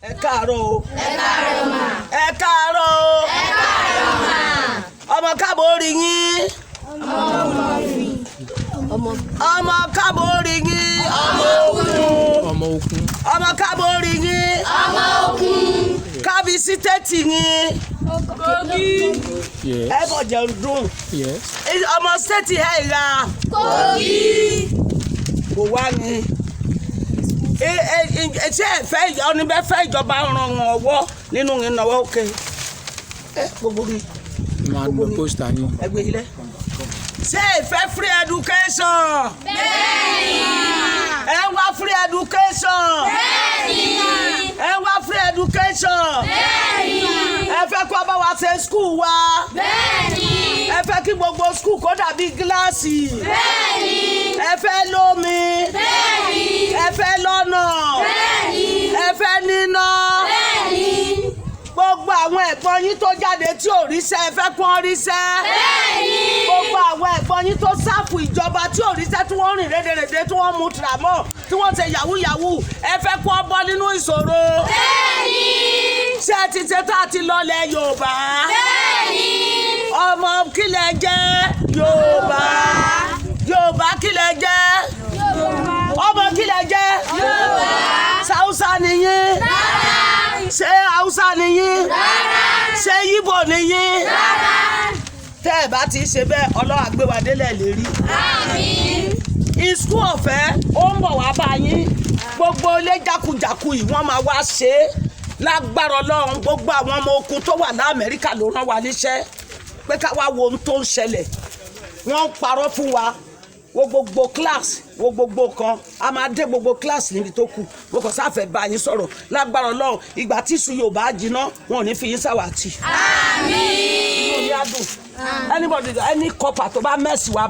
Ẹ káàárọ̀ o. Ẹ káàárọ̀ mà. Ẹ káàárọ̀ o. Ẹ káàárọ̀ mà. Ọmọ káàbọ̀ orí yín. Ọmọ káàbọ̀ orí yín. Ọmọ okun. Ọmọ káàbọ̀ orí yín. Ọmọ okun. Kábíyèsí tẹ́tì yín. Kogi. Yes. Ẹ bọ̀ jẹun dùn. Yes. Ọmọ sẹ́tì ẹ̀ ra. Kogi. Kò wá ní. Ṣé ẹ fẹ́ oníbẹ̀ fẹ́ ìjọba ràn wọ́n ọwọ́ nínú ìnáwó òkè? Gbogbo mi. Máa ń lo pósítà yín. Ẹgbẹ́ ilé. Ṣé ẹ fẹ́ free education? Bẹ́ẹ̀ni. Ẹ wá free education. Bẹ́ẹ̀ni. Ẹ wá free education. Bẹ́ẹ̀ni. Ẹ fẹ́ kó bá wa ṣe school wa. Bẹ́ẹ̀ni. Ẹ fẹ́ kí gbogbo school kó dàbí gíláàsì. Bẹ́ẹ̀ni. Ẹ fẹ́ lómi. Bẹ́ẹ̀ni. Ẹ fẹ́ lọ́nà. Bẹ́ẹ̀ni. Ẹ fẹ́ níná. Bẹ́ẹ̀ni. Gbogbo àwọn ẹ̀gbọ́n yín tó jáde tí ò ríṣẹ́ ẹ fẹ́ kún ríṣẹ́. Bẹ́ẹ̀ni. Gbogbo àwọn ẹ̀gbọ́n yín tó sáàpù ìjọba tí ò ríṣẹ́ tí wọ́n rìn rédèrèdè tí wọ́n mu tìràmọ́ tí wọ́n ṣe yahoo ẹ fẹ́ kún bọ́ nínú ìṣòro. Bẹ́ẹ̀ni. Ṣé ẹ ti ṣe tá a ti lọlẹ̀ Yorùbá? Bẹ́ẹ̀ni. Ọmọ kílẹ̀ jẹ́ Yorùbá. Yorùbá kílẹ̀ jẹ́. Ọmọ kílẹ̀ jẹ́. Yorùbá. Ṣàwùsá nìyí. Rárá. Ṣé Haúsá nìyí? Rárá. Ṣé Yíbò nìyí? Rárá. Tẹ́ ẹ bá ti ṣe bẹ́ẹ̀ Ọlọ́run á gbé wa délẹ̀ lérí. Àmín. Ìskú ọ̀fẹ́ ó ń bọ̀ wá bá yín. Gbogbo ilé jákujàku yìí wọ́n máa wá ṣe é. Lágbára Ọlọ́run gbogbo àwọn ọmọ ogun tó wà ní Amẹ́ríkà ló rán wa níṣẹ́ pé ká wá wo ohun tó ń ṣẹlẹ̀. Wọ́n ń parọ́ fún wa wo gbogbo class wo gbogbo kan a máa dé gbogbo class níbi tó kù mo kàn sáfẹ́ bá yín sọ̀rọ̀ lágbára Ọlọ́run ìgbà tí iṣu Yorùbá jiná wọn ò ní fi yín ṣàwátì. Àmín. Inú mi á dùn anybody any copper tó bá mẹ́sì wa.